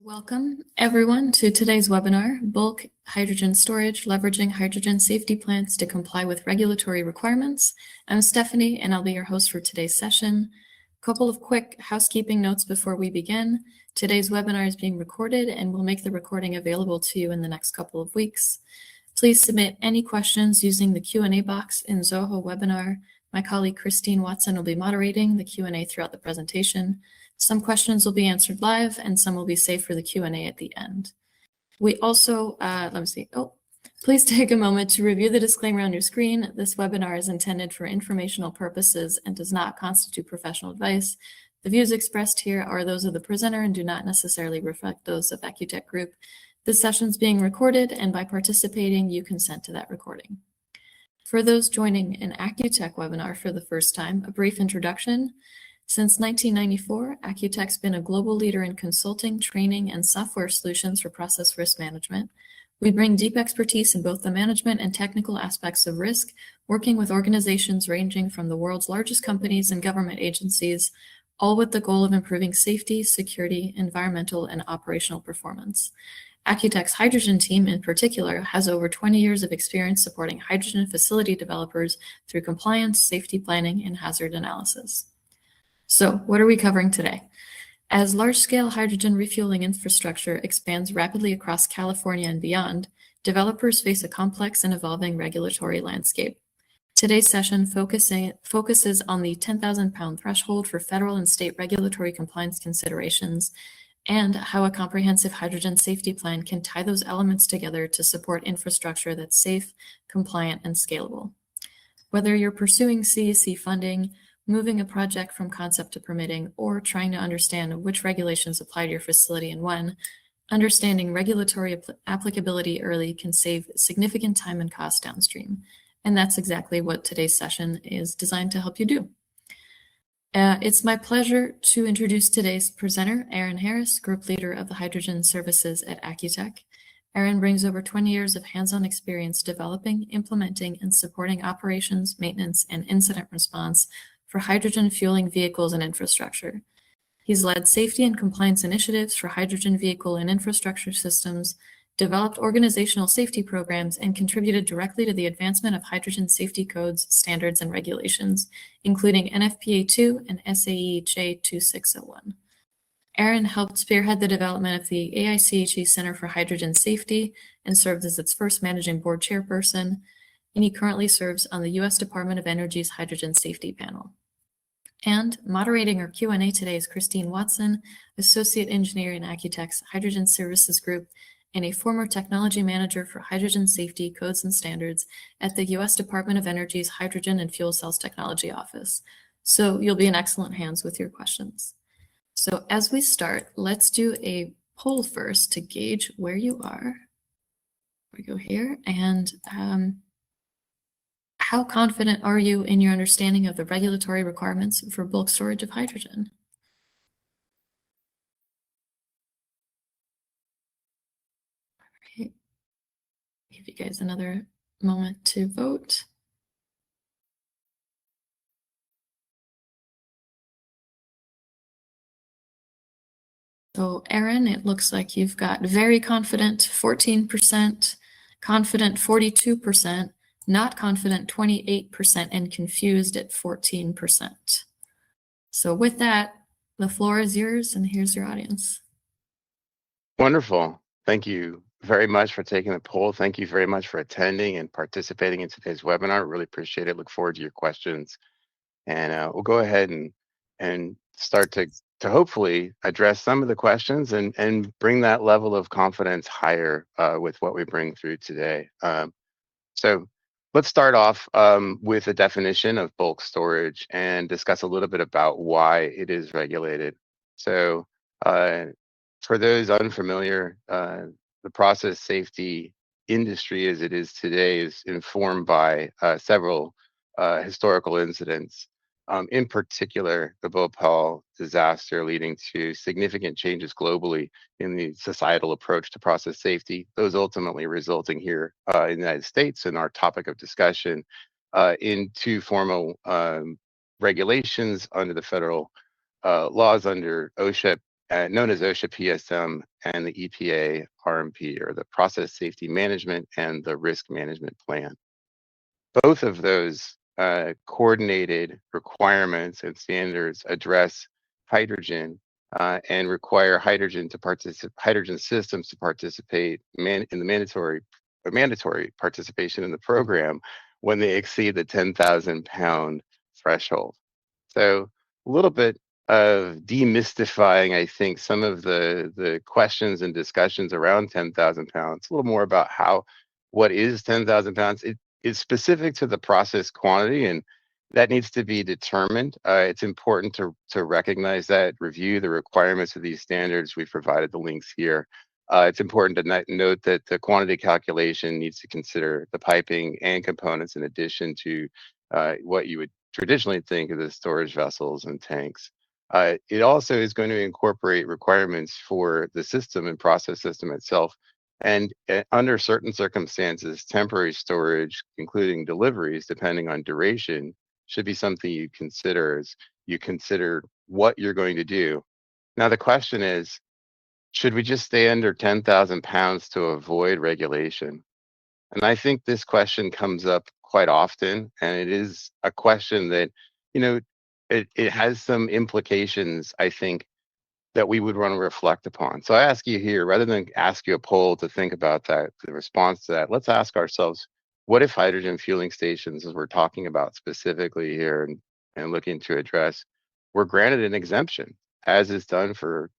Welcome, everyone, to today's webinar, Bulk Hydrogen Storage, Leveraging Hydrogen Safety Plants to Comply with Regulatory Requirements. I'm Stephanie, and I'll be your host for today's session. A couple of quick housekeeping notes before we begin. Today's webinar is being recorded, and we'll make the recording available to you in the next couple of weeks. Please submit any questions using the Q&A box in Zoho Webinar. My colleague Christine Watson will be moderating the Q&A throughout the presentation. Some questions will be answered live and some will be saved for the Q&A at the end. We also, please take a moment to review the disclaimer on your screen. This webinar is intended for informational purposes and does not constitute professional advice. The views expressed here are those of the presenter and do not necessarily reflect those of AcuTech Group. This session is being recorded, and by participating, you consent to that recording. For those joining an AcuTech webinar for the first time, a brief introduction. Since 1994, AcuTech's been a global leader in consulting, training, and software solutions for process risk management. We bring deep expertise in both the management and technical aspects of risk, working with organizations ranging from the world's largest companies and government agencies, all with the goal of improving safety, security, environmental, and operational performance. AcuTech's hydrogen team in particular has over 20 years of experience supporting hydrogen facility developers through compliance, safety planning, and hazard analysis. So what are we covering today? As large-scale hydrogen refueling infrastructure expands rapidly across California and beyond, developers face a complex and evolving regulatory landscape. Today's session focuses on the 10,000-pound threshold for federal and state regulatory compliance considerations and how a comprehensive hydrogen safety plan can tie those elements together to support infrastructure that's safe, compliant, and scalable. Whether you're pursuing CEC funding, moving a project from concept to permitting, or trying to understand which regulations apply to your facility and when, understanding regulatory applicability early can save significant time and cost downstream. And that's exactly what today's session is designed to help you do. It's my pleasure to introduce today's presenter, Aaron Harris, Group Leader of the Hydrogen Services at AcuTech. Aaron brings over 20 years of hands-on experience developing, implementing, and supporting operations, maintenance, and incident response for hydrogen fueling vehicles and infrastructure. He's led safety and compliance initiatives for hydrogen vehicle and infrastructure systems, developed organizational safety programs, and contributed directly to the advancement of hydrogen safety codes, standards, and regulations, including NFPA 2 and SAE J2601. Aaron helped spearhead the development of the AICHE Center for Hydrogen Safety and served as its first managing board chairperson, and he currently serves on the U.S. Department of Energy's Hydrogen Safety Panel. And moderating our Q&A today is Christine Watson, Associate Engineer in AcuTech's Hydrogen Services Group and a former Technology Manager for Hydrogen Safety Codes and Standards at the U.S. Department of Energy's Hydrogen and Fuel Cells Technology Office. So you'll be in excellent hands with your questions. So as we start, let's do a poll first to gauge where you are. We go here, and how confident are you in your understanding of the regulatory requirements for bulk storage of hydrogen? All right. Give you guys another moment to vote. So Aaron, it looks like you've got very confident 14%, confident 42%, not confident 28%, and confused at 14%. So with that, the floor is yours, and here's your audience. Wonderful. Thank you very much for taking the poll. Thank you very much for attending and participating in today's webinar. Really appreciate it. Look forward to your questions. And we'll go ahead and start to hopefully address some of the questions and bring that level of confidence higher with what we bring through today. So let's start off with a definition of bulk storage and discuss a little bit about why it is regulated. So for those unfamiliar, the process safety industry as it is today is informed by several historical incidents. In particular, the Bhopal disaster leading to significant changes globally in the societal approach to process safety, those ultimately resulting here in the United States in our topic of discussion into formal regulations under the federal laws under OSHA known as OSHA PSM, and the EPA RMP, or the Process Safety Management and the Risk Management Plan. Both of those coordinated requirements and standards address hydrogen and require hydrogen systems to participate in the mandatory participation in the program when they exceed the 10,000 pound threshold. So a little bit of demystifying, I think, some of the questions and discussions around 10,000 pounds. A little more about what is 10,000 pounds. It is specific to the process quantity, and that needs to be determined. It's important to recognize that, review the requirements of these standards. We've provided the links here. It's important to note that the quantity calculation needs to consider the piping and components in addition to what you would traditionally think of as storage vessels and tanks. It also is going to incorporate requirements for the system and process system itself. And under certain circumstances, temporary storage, including deliveries, depending on duration, should be something you consider as you consider what you're going to do. Now, the question is, should we just stay under 10,000 pounds to avoid regulation? And I think this question comes up quite often, and it is a question that, you know, it has some implications, I think, that we would want to reflect upon. So I ask you here, rather than ask you a poll to think about that, the response to that, let's ask ourselves, what if hydrogen fueling stations, as we're talking about specifically here and looking to address, were granted an exemption, as is done for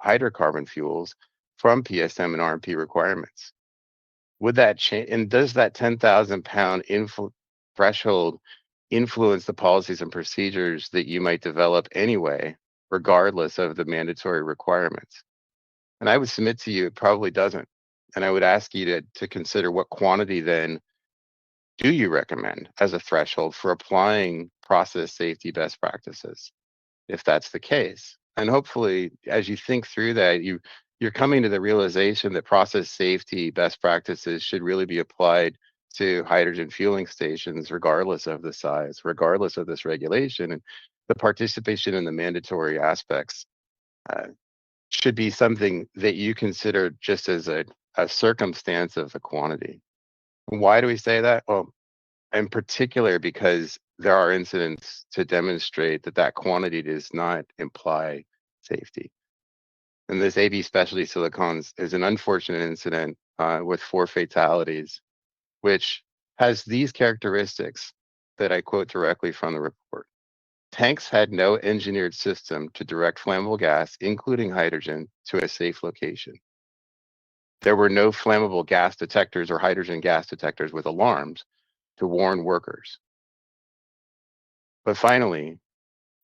hydrocarbon fuels from PSM and RMP requirements? Would that change? And does that 10,000 pound threshold influence the policies and procedures that you might develop anyway, regardless of the mandatory requirements? And I would submit to you, it probably doesn't. And I would ask you to consider, what quantity then do you recommend as a threshold for applying process safety best practices, if that's the case? And hopefully, as you think through that, you're coming to the realization that process safety best practices should really be applied to hydrogen fueling stations, regardless of the size, regardless of this regulation. And the participation in the mandatory aspects uh, should be something that you consider just as a circumstance of the quantity. And why do we say that? Well, in particular, because there are incidents to demonstrate that that quantity does not imply safety. And this AB Specialty Silicons is an unfortunate incident with 4 fatalities, which has these characteristics that I quote directly from the report. Tanks had no engineered system to direct flammable gas, including hydrogen, to a safe location. There were no flammable gas detectors or hydrogen gas detectors with alarms to warn workers. But finally,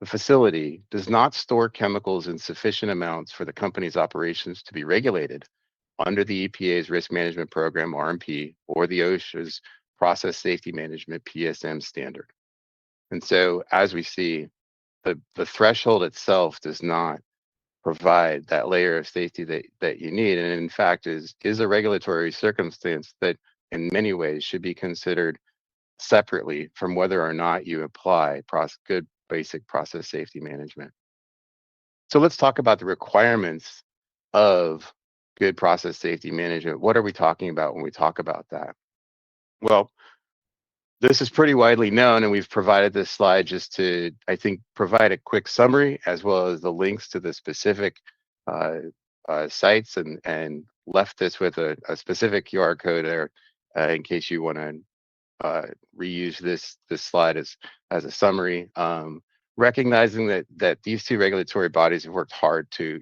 the facility does not store chemicals in sufficient amounts for the company's operations to be regulated under the EPA's Risk Management Program, RMP, or the OSHA's Process Safety Management, PSM standard. And so, as we see, the threshold itself does not provide that layer of safety that you need. And in fact, is a regulatory circumstance that in many ways should be considered separately from whether or not you apply good basic process safety management. So let's talk about the requirements of good process safety management. What are we talking about when we talk about that? Well, this is pretty widely known, and we've provided this slide just to, I think, provide a quick summary, as well as the links to the specific sites, and left this with a specific QR code there in case you want to reuse this slide as a summary. Recognizing that these 2 regulatory bodies have worked hard to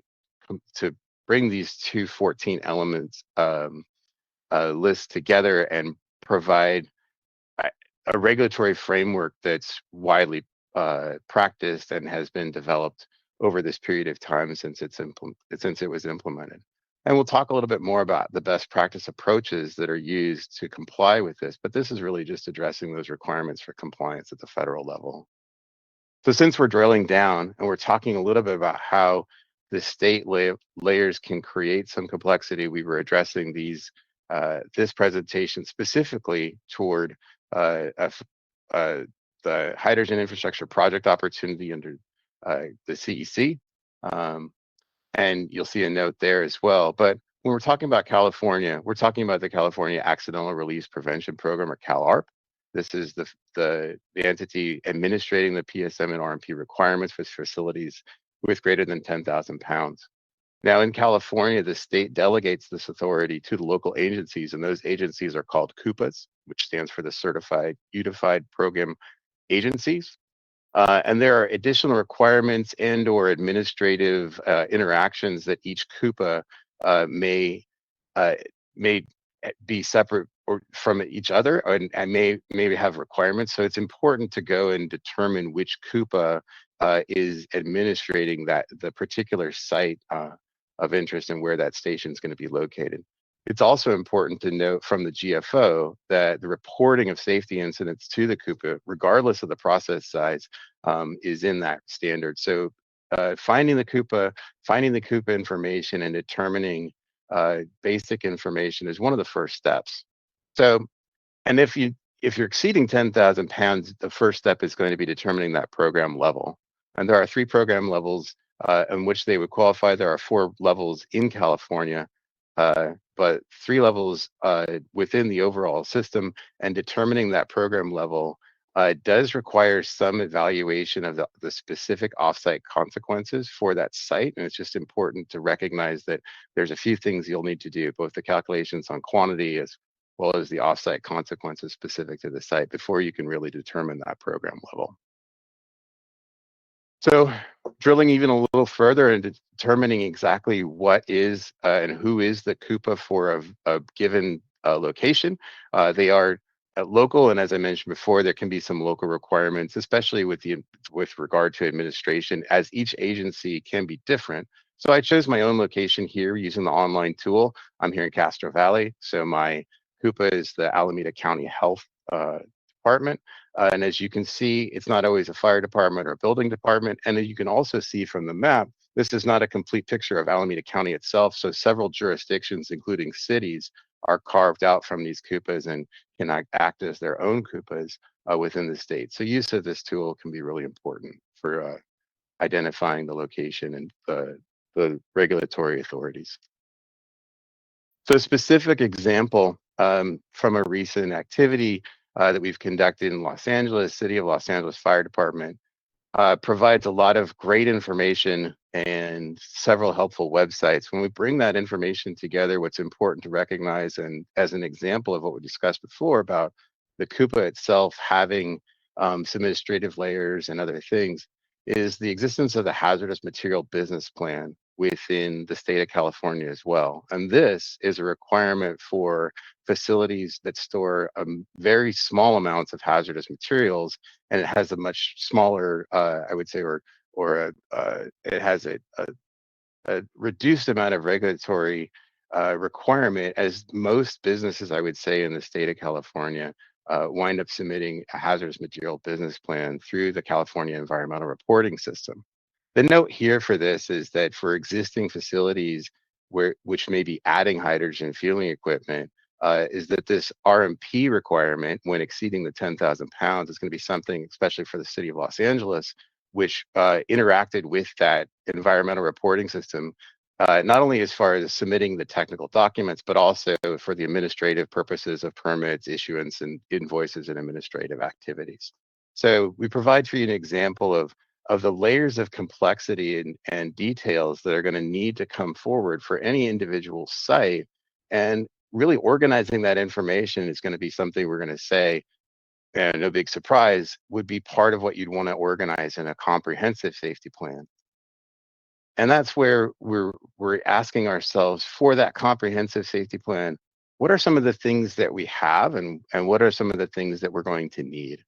bring these 214 elements lists together and provide a regulatory framework that's widely practiced and has been developed over this period of time since it was implemented. And we'll talk a little bit more about the best practice approaches that are used to comply with this, but this is really just addressing those requirements for compliance at the federal level. So since we're drilling down and we're talking a little bit about how the state layers can create some complexity, we were addressing this presentation specifically toward the hydrogen infrastructure project opportunity under the CEC. And you'll see a note there as well. But when we're talking about California, we're talking about the California Accidental Release Prevention Program, or CalARP. This is the entity administrating the PSM and RMP requirements for facilities with greater than 10,000 pounds. Now, in California, the state delegates this authority to the local agencies, and those agencies are called CUPAs, which stands for the Certified Unified Program Agencies. And there are additional requirements and/or administrative interactions that each CUPA uh, may uh, may be separate or from each other, and may maybe have requirements. So it's important to go and determine which CUPA is administrating the particular site of interest and where that station is going to be located. It's also important to note from the GFO that the reporting of safety incidents to the CUPA, regardless of the process size, is in that standard. So finding the CUPA information and determining basic information is one of the first steps. So, and if you're exceeding 10,000 pounds, the first step is going to be determining that program level. And there are 3 program levels in which they would qualify. There are 4 levels in California, but 3 levels within the overall system. And determining that program level does require some evaluation of the specific offsite consequences for that site. And it's just important to recognize that there's a few things you'll need to do, both the calculations on quantity as well as the offsite consequences specific to the site before you can really determine that program level. So drilling even a little further and determining exactly what is and who is the CUPA for a given location. They are local, and as I mentioned before, there can be some local requirements, especially with regard to administration, as each agency can be different. So I chose my own location here using the online tool. I'm here in Castro Valley, so my CUPA is the Alameda County Health Department. And as you can see, it's not always a fire department or a building department. And you can also see from the map, this is not a complete picture of Alameda County itself. So several jurisdictions, including cities, are carved out from these CUPAs and can act as their own CUPAs within the state. So use of this tool can be really important for identifying the location and the regulatory authorities. So a specific example from a recent activity that we've conducted in Los Angeles, City of Los Angeles Fire Department, provides a lot of great information and several helpful websites. When we bring that information together, what's important to recognize, and as an example of what we discussed before about the CUPA itself having some administrative layers and other things, is the existence of the hazardous material business plan within the state of California as well. And this is a requirement for facilities that store very small amounts of hazardous materials, and it has a much smaller, I would say, it has a reduced amount of regulatory requirement, as most businesses, I would say, in the state of California wind up submitting a hazardous material business plan through the California Environmental Reporting System. The note here for this is that for existing facilities which may be adding hydrogen fueling equipment, is that this RMP requirement, when exceeding the 10,000 pounds, is going to be something, especially for the city of Los Angeles, which interacted with that environmental reporting system, not only as far as submitting the technical documents, but also for the administrative purposes of permits, issuance, and invoices and administrative activities. So we provide for you an example of the layers of complexity and details that are going to need to come forward for any individual site. And really organizing that information is going to be something we're going to say, and no big surprise, would be part of what you'd want to organize in a comprehensive safety plan. And that's where we're asking ourselves, for that comprehensive safety plan, what are some of the things that we have, and what are some of the things that we're going to need?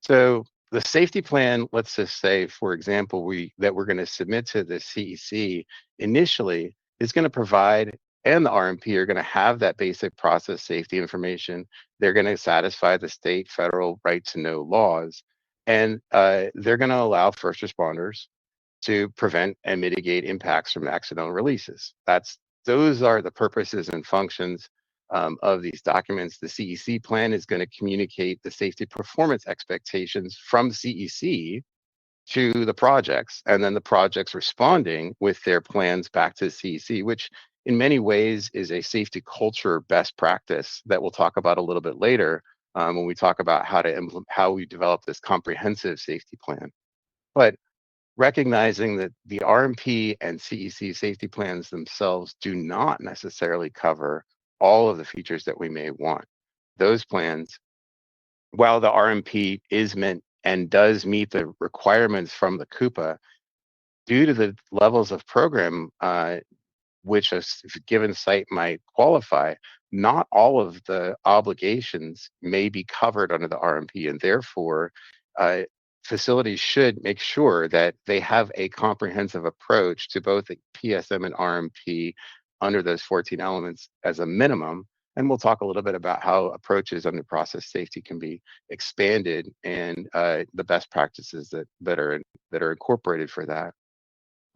So the safety plan, let's just say, for example, that we're going to submit to the CEC initially, is going to provide, and the RMP are going to have, that basic process safety information. They're going to satisfy the state, federal right to know laws, and they're going to allow first responders to prevent and mitigate impacts from accidental releases. Those are the purposes and functions of these documents. The CEC plan is going to communicate the safety performance expectations from CEC to the projects, and then the projects responding with their plans back to the CEC, which in many ways is a safety culture best practice that we'll talk about a little bit later when we talk about how we develop this comprehensive safety plan. But recognizing that the RMP and CEC safety plans themselves do not necessarily cover all of the features that we may want. Those plans, while the RMP is meant and does meet the requirements from the Coupa, due to the levels of program which a given site might qualify, not all of the obligations may be covered under the RMP, and therefore uh, facilities should make sure that they have a comprehensive approach to both the PSM and RMP under those 14 elements as a minimum. And we'll talk a little bit about how approaches under process safety can be expanded and the best practices that are incorporated for that.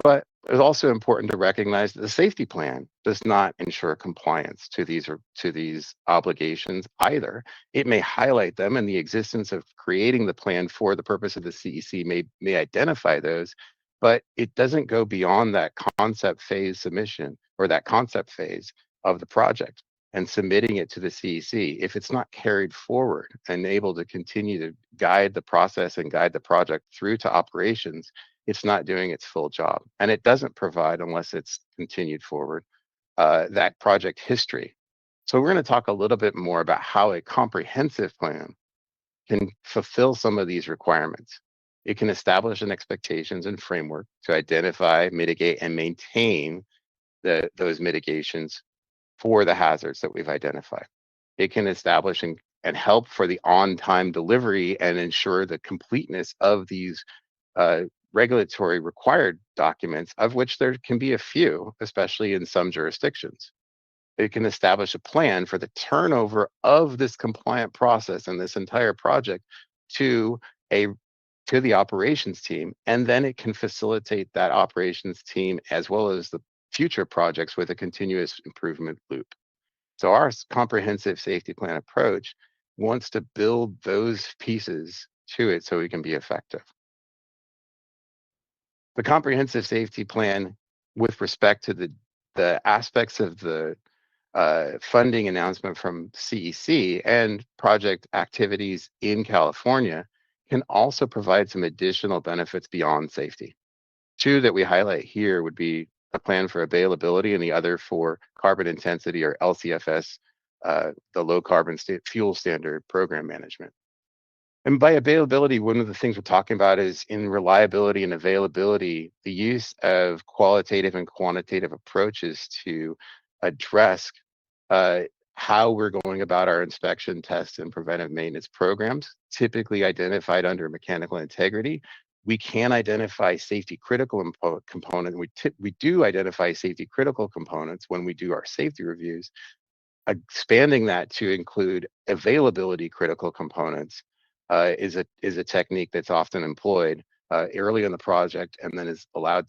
But it's also important to recognize that the safety plan does not ensure compliance to these obligations either. It may highlight them, and the existence of creating the plan for the purpose of the CEC may identify those, but it doesn't go beyond that concept phase submission or that concept phase of the project and submitting it to the CEC. If it's not carried forward and able to continue to guide the process and guide the project through to operations, it's not doing its full job. And it doesn't provide, unless it's continued forward, that project history. So we're going to talk a little bit more about how a comprehensive plan can fulfill some of these requirements. It can establish an expectations and framework to identify, mitigate, and maintain those mitigations for the hazards that we've identified. It can establish and help for the on-time delivery and ensure the completeness of these uh, regulatory required documents, of which there can be a few, especially in some jurisdictions. It can establish a plan for the turnover of this compliant process and this entire project to a to the operations team, and then it can facilitate that operations team as well as the future projects with a continuous improvement loop. So our comprehensive safety plan approach wants to build those pieces to it so it can be effective. The comprehensive safety plan with respect to the aspects of the funding announcement from CEC and project activities in California can also provide some additional benefits beyond safety. Two that we highlight here would be a plan for availability and the other for carbon intensity, or LCFS, the low carbon fuel standard program management. And by availability, one of the things we're talking about is in reliability and availability, the use of qualitative and quantitative approaches to address uh, how we're going about our inspection, tests, and preventive maintenance programs, typically identified under mechanical integrity. We can identify safety critical components. We do identify safety critical components when we do our safety reviews. Expanding that to include availability critical components is a technique that's often employed early in the project, and then is allowed.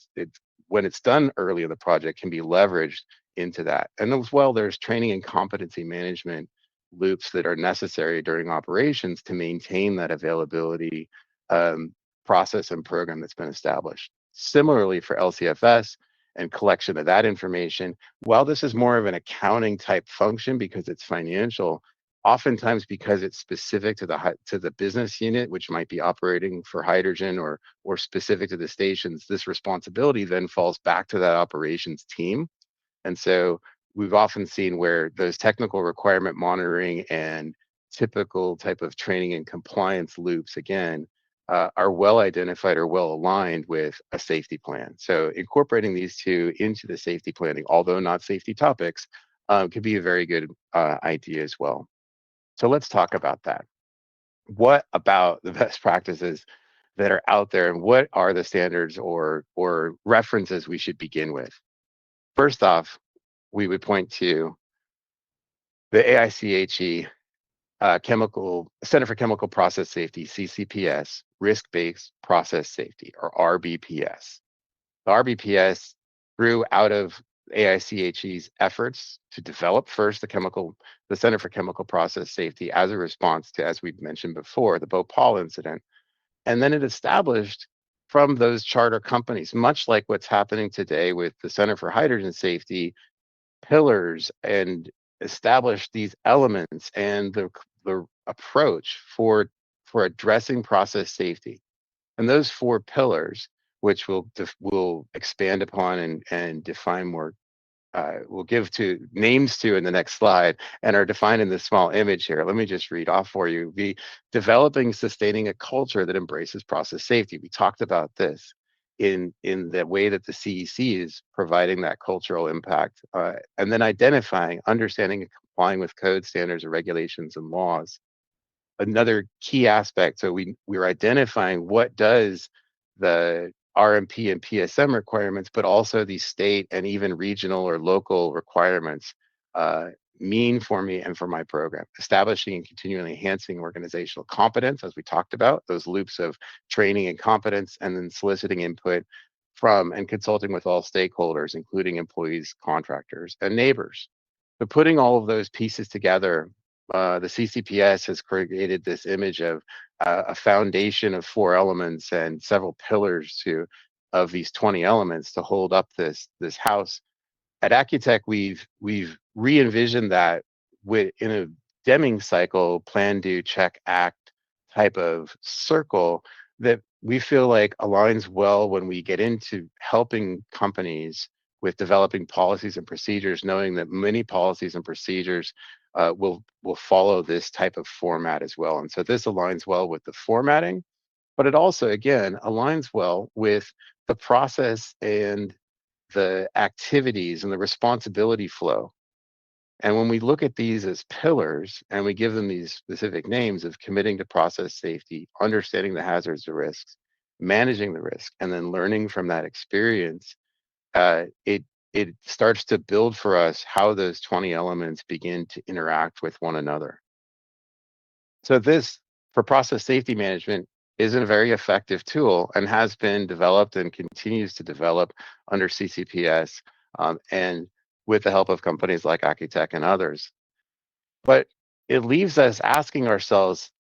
When it's done early in the project, can be leveraged into that. And as well, there's training and competency management loops that are necessary during operations to maintain that availability um, process and program that's been established. Similarly, for LCFS and collection of that information, while this is more of an accounting type function because it's financial, oftentimes because it's specific to the business unit, which might be operating for hydrogen, or specific to the stations, this responsibility then falls back to that operations team. And so we've often seen where those technical requirement monitoring and typical type of training and compliance loops, again, are well identified or well aligned with a safety plan. So incorporating these two into the safety planning, although not safety topics, could be a very good idea as well. So let's talk about that. What about the best practices that are out there, and what are the standards or references we should begin with? First off, we would point to the AICHE Center for Chemical Process Safety, CCPS, Risk-Based Process Safety, or RBPS. The RBPS grew out of AICHE's efforts to develop first the Center for Chemical Process Safety as a response to, as we've mentioned before, the Bhopal incident. And then it established from those charter companies, much like what's happening today with the Center for Hydrogen Safety pillars, and establish these elements and the approach for addressing process safety. And those four pillars, which we'll expand upon and define more, we'll give to names to in the next slide, and are defined in this small image here. Let me just read off for you. Be developing, sustaining a culture that embraces process safety. We talked about this in the way that the CEC is providing that cultural impact, and then identifying, understanding, and complying with code standards and regulations and laws. Another key aspect. So we're identifying what does the RMP and PSM requirements, but also these state and even regional or local requirements uh, mean for me and for my program. Establishing and continually enhancing organizational competence, as we talked about, those loops of training and competence, and then soliciting input from and consulting with all stakeholders, including employees, contractors, and neighbors. But putting all of those pieces together, the CCPS has created this image of a foundation of four elements and several pillars of these 20 elements to hold up this house. At AcuTech, we've re-envisioned that in a Deming cycle, plan, do, check, act type of circle that we feel like aligns well when we get into helping companies with developing policies and procedures, knowing that many policies and procedures will follow this type of format as well. And so this aligns well with the formatting, but it also, again, aligns well with the process and the activities and the responsibility flow. And when we look at these as pillars and we give them these specific names of committing to process safety, understanding the hazards or risks, managing the risk, and then learning from that experience, it starts to build for us how those 20 elements begin to interact with one another. So this, for process safety management, is a very effective tool and has been developed and continues to develop under CCPS, and with the help of companies like AcuTech and others. But it leaves us asking ourselves,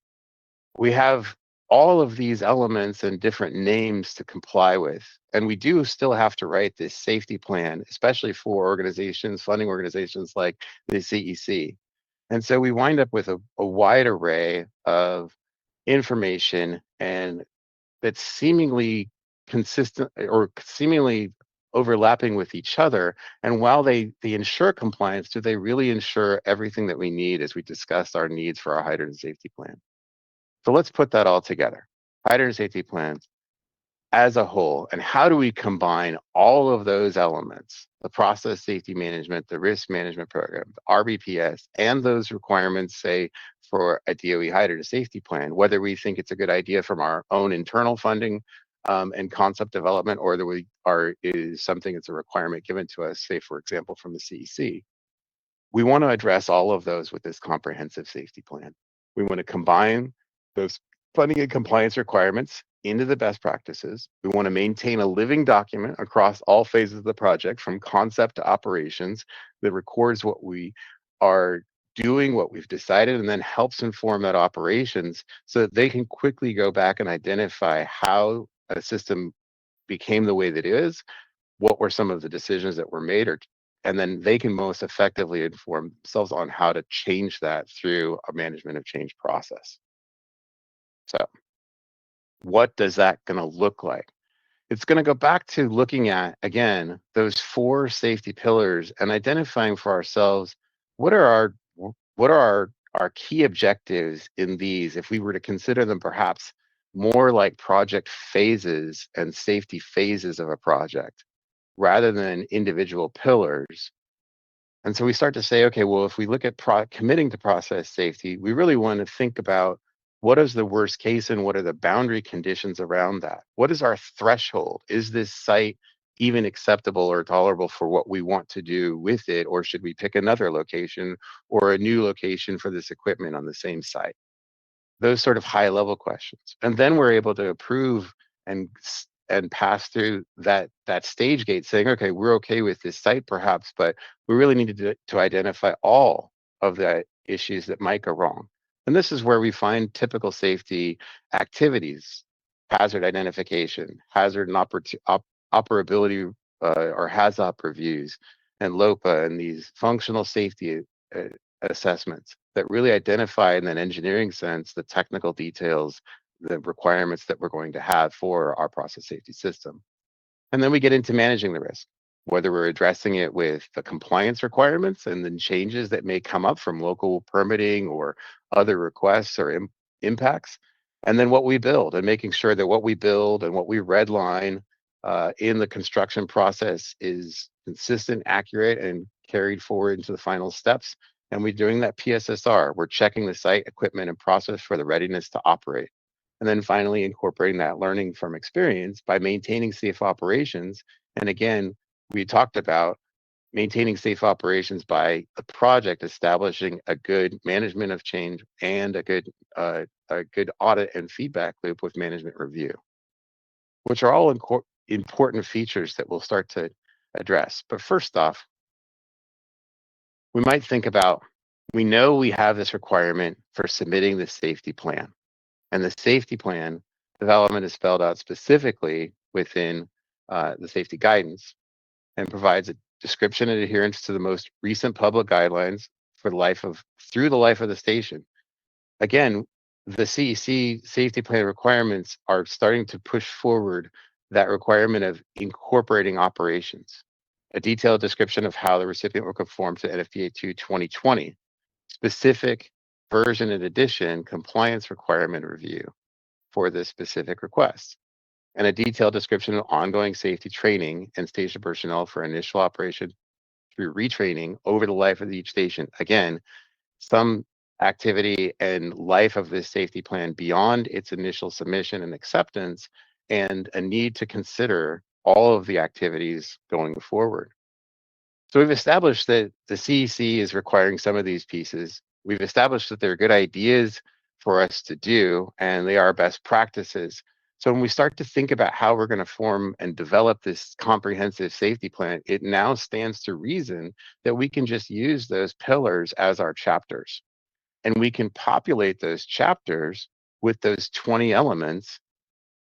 we have all of these elements and different names to comply with, and we do still have to write this safety plan, especially for organizations, funding organizations like the CEC. And so we wind up with a wide array of information, and that's seemingly consistent or seemingly overlapping with each other. And while they ensure compliance, do they really ensure everything that we need as we discuss our needs for our hydrogen safety plan? So let's put that all together. Hydrogen safety plan as a whole, and how do we combine all of those elements, the process safety management, the risk management program, the RBPS, and those requirements, say, for a DOE hydrogen safety plan, whether we think it's a good idea from our own internal funding and concept development, or that is something that's a requirement given to us, say, for example, from the CEC. We want to address all of those with this comprehensive safety plan. We want to combine those funding and compliance requirements into the best practices. We want to maintain a living document across all phases of the project, from concept to operations, that records what we are doing, what we've decided, and then helps inform that operations so that they can quickly go back and identify how a system became the way that it is, what were some of the decisions that were made, and then they can most effectively inform themselves on how to change that through a management of change process. So what does that going to look like? It's going to go back to looking at, again, those four safety pillars and identifying for ourselves what are our key objectives in these, if we were to consider them perhaps more like project phases and safety phases of a project rather than individual pillars. And so we start to say, okay, well, if we look at committing to process safety, we really want to think about what is the worst case and what are the boundary conditions around that? What is our threshold? Is this site even acceptable or tolerable for what we want to do with it? Or should we pick another location or a new location for this equipment on the same site? Those sort of high level questions. And then we're able to approve and pass through that stage gate, saying, okay, we're okay with this site perhaps, but we really need to identify all of the issues that might go wrong. And this is where we find typical safety activities. hazard identification, hazard and operability or HAZOP reviews, and LOPA, and these functional safety uh, assessments that really identify in an engineering sense the technical details, the requirements that we're going to have for our process safety system. And then we get into managing the risk, whether we're addressing it with the compliance requirements and then changes that may come up from local permitting or other requests or impacts. And then what we build, and making sure that what we build and what we redline in the construction process is consistent, accurate, and carried forward into the final steps. And we're doing that PSSR. We're checking the site, equipment, and process for the readiness to operate. And then finally incorporating that learning from experience by maintaining safe operations. And again, we talked about maintaining safe operations by the project establishing a good management of change and a good audit and feedback loop with management review, which are all important features that we'll start to address. But first off, we might think about, we know we have this requirement for submitting the safety plan. And the safety plan development is spelled out specifically within the safety guidance and provides a description and adherence to the most recent public guidelines for through the life of the station. Again, the CEC safety plan requirements are starting to push forward that requirement of incorporating operations, a detailed description of how the recipient will conform to NFPA 2 2020, specific version and edition compliance requirement review for this specific request, and a detailed description of ongoing safety training and station personnel for initial operation through retraining over the life of each station. Again, some activity and life of this safety plan beyond its initial submission and acceptance, and a need to consider all of the activities going forward. So we've established that the CEC is requiring some of these pieces. We've established that they're good ideas for us to do, and they are best practices. So when we start to think about how we're going to form and develop this comprehensive safety plan, it now stands to reason that we can just use those pillars as our chapters. And we can populate those chapters with those 20 elements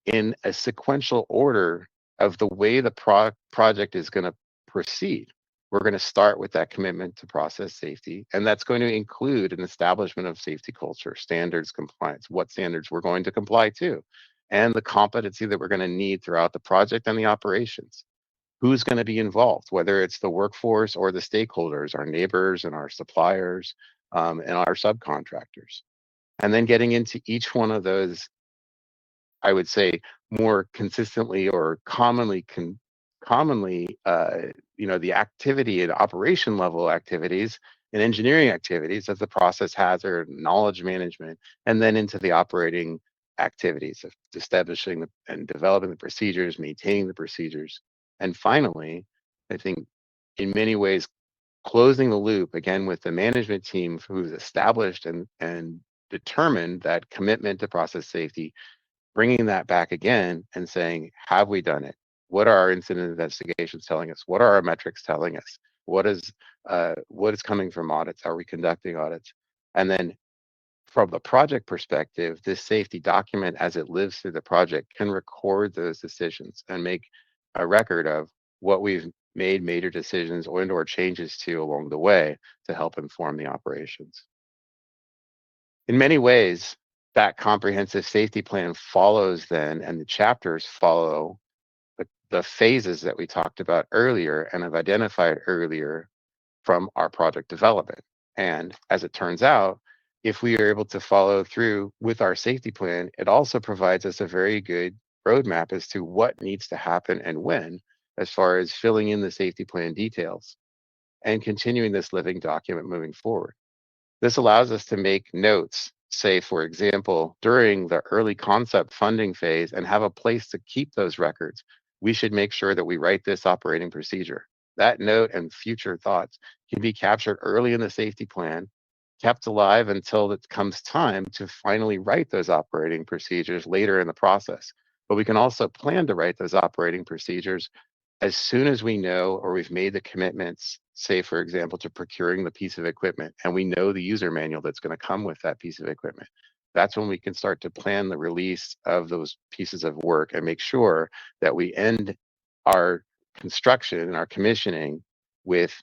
in a sequential order of the way the project is going to proceed. We're going to start with that commitment to process safety, and that's going to include an establishment of safety culture, standards, compliance, what standards we're going to comply to, and the competency that we're going to need throughout the project and the operations. Who's going to be involved, whether it's the workforce or the stakeholders, our neighbors and our suppliers, and our subcontractors. And then getting into each one of those, I would say, more consistently or commonly, the activity and operation level activities and engineering activities as the process hazard, knowledge management, and then into the operating activities of establishing and developing the procedures, maintaining the procedures. And finally, I think in many ways, closing the loop again with the management team who's established and determined that commitment to process safety, bringing that back again and saying, have we done it? What are our incident investigations telling us? What are our metrics telling us? What is coming from audits? Are we conducting audits? And then from the project perspective, this safety document as it lives through the project can record those decisions and make a record of what we've made major decisions or changes to along the way to help inform the operations. In many ways, that comprehensive safety plan follows then, and the chapters follow the phases that we talked about earlier and have identified earlier from our project development. And as it turns out, if we are able to follow through with our safety plan, it also provides us a very good roadmap as to what needs to happen and when, as far as filling in the safety plan details and continuing this living document moving forward. This allows us to make notes, say, for example, during the early concept funding phase and have a place to keep those records. We should make sure that we write this operating procedure. That note and future thoughts can be captured early in the safety plan, kept alive until it comes time to finally write those operating procedures later in the process. But we can also plan to write those operating procedures as soon as we know or we've made the commitments, say, for example, to procuring the piece of equipment, and we know the user manual that's going to come with that piece of equipment. that's when we can start to plan the release of those pieces of work and make sure that we end our construction and our commissioning with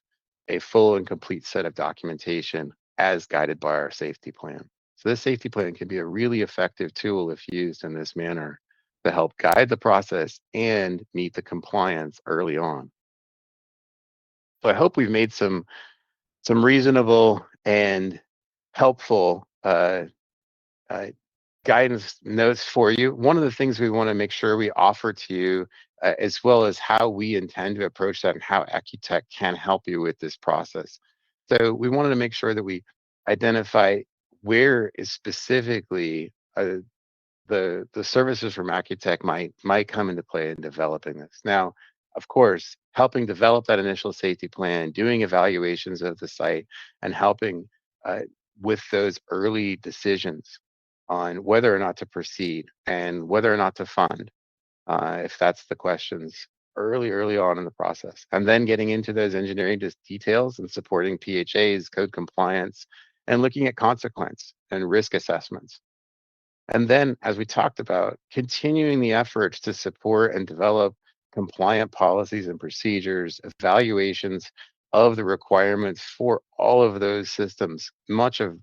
a full and complete set of documentation as guided by our safety plan. So this safety plan can be a really effective tool if used in this manner to help guide the process and meet the compliance early on. So I hope we've made some reasonable and helpful uh, guidance notes for you. One of the things we want to make sure we offer to you, as well as how we intend to approach that and how AcuTech can help you with this process. So we wanted to make sure that we identify where is specifically the services from AcuTech might come into play in developing this. Now, of course, helping develop that initial safety plan, doing evaluations of the site, and helping uh, with those early decisions on whether or not to proceed and whether or not to fund, if that's the questions early on in the process. And then getting into those engineering details and supporting PHAs, code compliance, and looking at consequence and risk assessments. And then, as we talked about, continuing the efforts to support and develop compliant policies and procedures, evaluations of the requirements for all of those systems, much of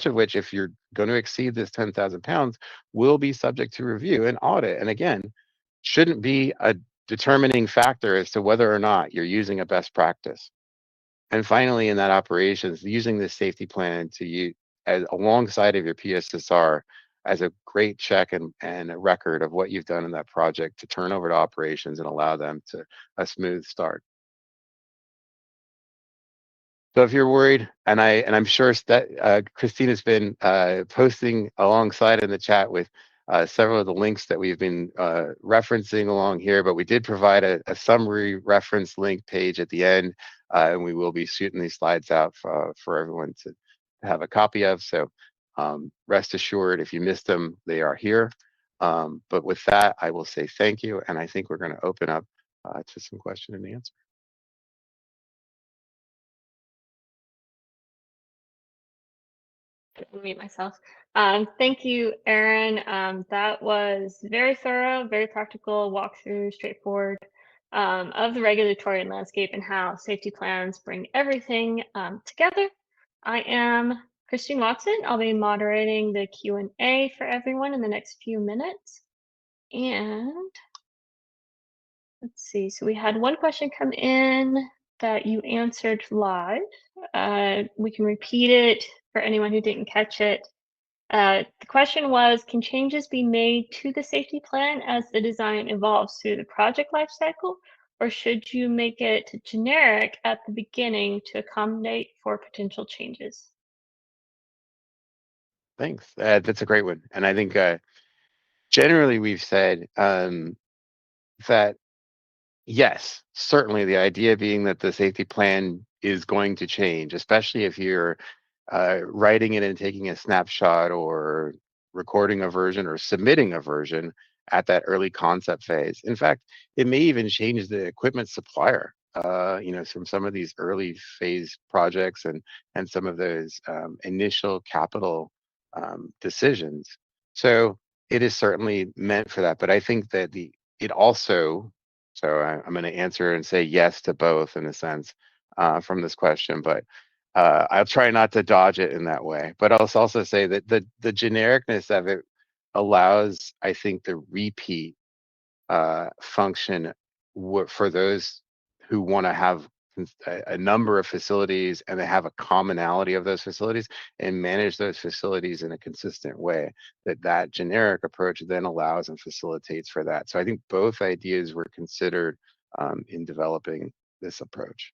which, if you're going to exceed this 10,000 pounds, will be subject to review and audit. And again, shouldn't be a determining factor as to whether or not you're using a best practice. And finally, in that operations, using this safety plan to use as alongside of your PSSR as a great check and a record of what you've done in that project to turn over to operations and allow them to a smooth start. So if you're worried, and I'm sure that Christina's been posting alongside in the chat with several of the links that we've been referencing along here, but we did provide a summary reference link page at the end, and we will be shooting these slides out for everyone to have a copy of. So rest assured, if you missed them, they are here. But with that, I will say thank you, and I think we're going to open up to some question and answer. Mute myself. Thank you, Aaron. That was very thorough, very practical walkthrough, straightforward of the regulatory landscape and how safety plans bring everything together. I am Christine Watson. I'll be moderating the Q&A for everyone in the next few minutes. And let's see, so we had one question come in that you answered live. We can repeat it for anyone who didn't catch it. The question was, can changes be made to the safety plan as the design evolves through the project lifecycle, or should you make it generic at the beginning to accommodate for potential changes? Thanks. That's a great one. And I think generally we've said that yes, certainly the idea being that the safety plan is going to change, especially if you're writing it and taking a snapshot or recording a version or submitting a version at that early concept phase. In fact, it may even change the equipment supplier. From some of these early phase projects and some of those initial capital decisions. So it is certainly meant for that. But I think that it also. I'm going to answer and say yes to both in a sense from this question, but I'll try not to dodge it in that way. But I'll also say that the genericness of it allows, I think, the repeat function for those who want to have a number of facilities and they have a commonality of those facilities and manage those facilities in a consistent way. That generic approach then allows and facilitates for that. So I think both ideas were considered in developing this approach.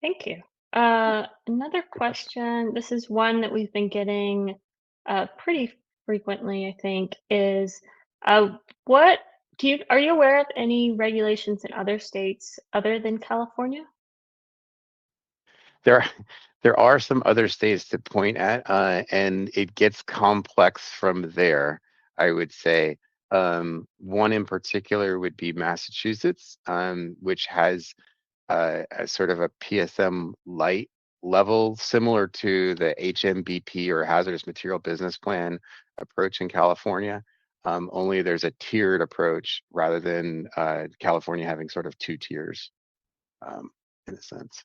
Thank you. Another question, this is one that we've been getting pretty frequently, I think, is what are you aware of any regulations in other states other than California? There, there are some other states to point at, and it gets complex from there, I would say. One in particular would be Massachusetts, which has a sort of a PSM light level, similar to the HMBP or Hazardous Material Business Plan approach in California. Only there's a tiered approach rather than California having sort of two tiers, in a sense.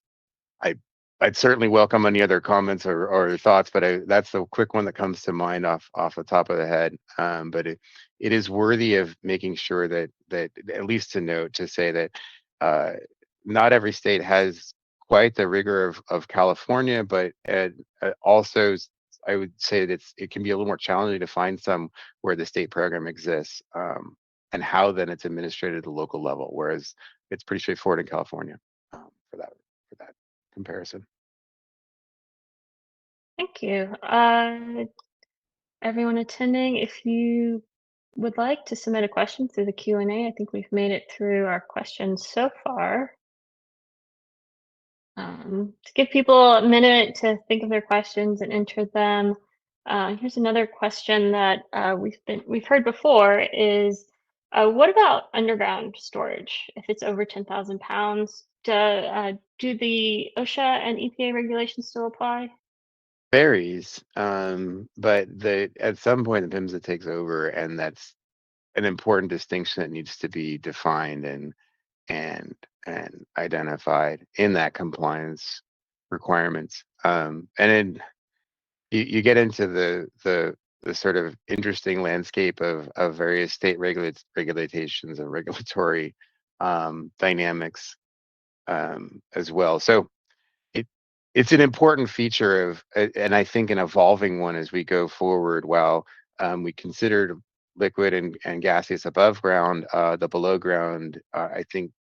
I'd certainly welcome any other comments or thoughts, but that's the quick one that comes to mind off the top of the head. But it is worthy of making sure that at least to note, to say that not every state has quite the rigor of California, but also I would say that it can be a little more challenging to find some where the state program exists, and how then it's administered at the local level, whereas it's pretty straightforward in California, for that comparison. Thank you. Everyone attending, if you would like to submit a question through the Q&A, I think we've made it through our questions so far. To give people a minute to think of their questions and enter them. Here's another question that we've heard before is, what about underground storage? If it's over 10,000 pounds, do the OSHA and EPA regulations still apply? Varies, but at some point the PIMSA takes over, and that's an important distinction that needs to be defined and identified in that compliance requirements. And then you get into the sort of interesting landscape of various state regulations and regulatory dynamics, as well. So it's an important feature of, and I think an evolving one as we go forward. While we considered liquid and gaseous above ground, the below ground, I think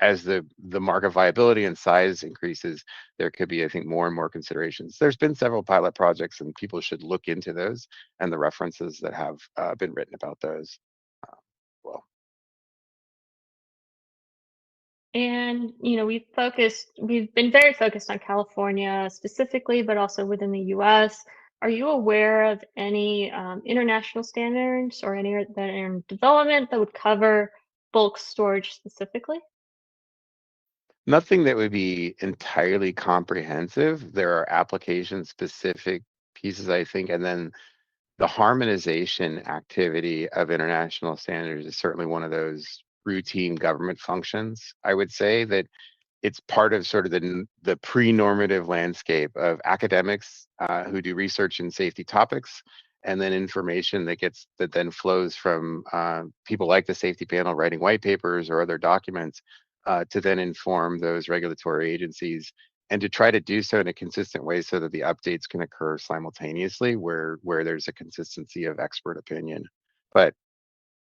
as the market viability and size increases, there could be, I think, more and more considerations. There's been several pilot projects, and people should look into those and the references that have been written about those. Well, And we've been very focused on California specifically, but also within the US. Are you aware of any international standards or any that are in development that would cover bulk storage specifically? nothing that would be entirely comprehensive. There are application specific pieces, I think, and then the harmonization activity of international standards is certainly one of those routine government functions. I would say that it's part of sort of the pre-normative landscape of academics who do research in safety topics, and then information that then flows from people like the safety panel writing white papers or other documents, to then inform those regulatory agencies, and to try to do so in a consistent way so that the updates can occur simultaneously where there's a consistency of expert opinion. But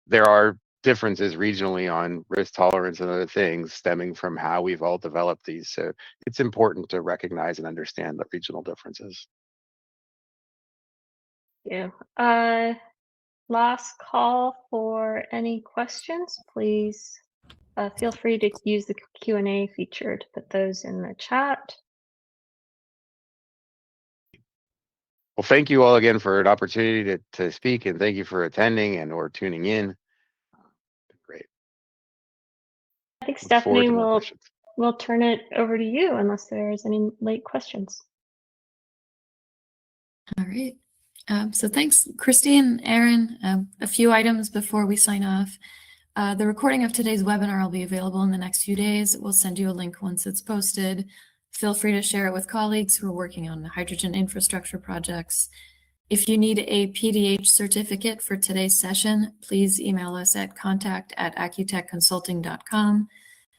there are differences regionally on risk tolerance and other things stemming from how we've all developed these. So it's important to recognize and understand the regional differences. Yeah. Last call for any questions, please. Feel free to use the Q&A feature to put those in the chat. Well, thank you all again for an opportunity to speak, and thank you for attending and or tuning in. Great. I think Look forward Stephanie to more questions. will turn it over to you unless there's any late questions. All right. So thanks, Christine, Aaron. A few items before we sign off. The recording of today's webinar will be available in the next few days. We'll send you a link once it's posted. Feel free to share it with colleagues who are working on hydrogen infrastructure projects. If you need a PDH certificate for today's session, please email us at contact@acutechconsulting.com,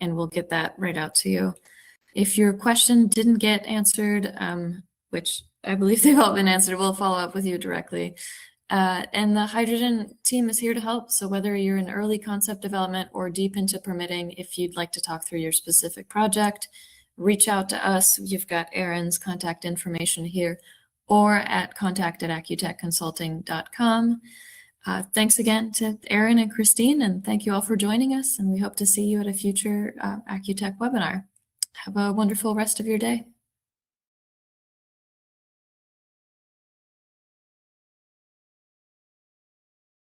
and we'll get that right out to you. If your question didn't get answered, which I believe they've all been answered, we'll follow up with you directly. And the hydrogen team is here to help. So whether you're in early concept development or deep into permitting, if you'd like to talk through your specific project, reach out to us. You've got Aaron's contact information here, or at contact@acutechconsulting.com. Thanks again to Aaron and Christine, and thank you all for joining us. And we hope to see you at a future AcuTech webinar. Have a wonderful rest of your day.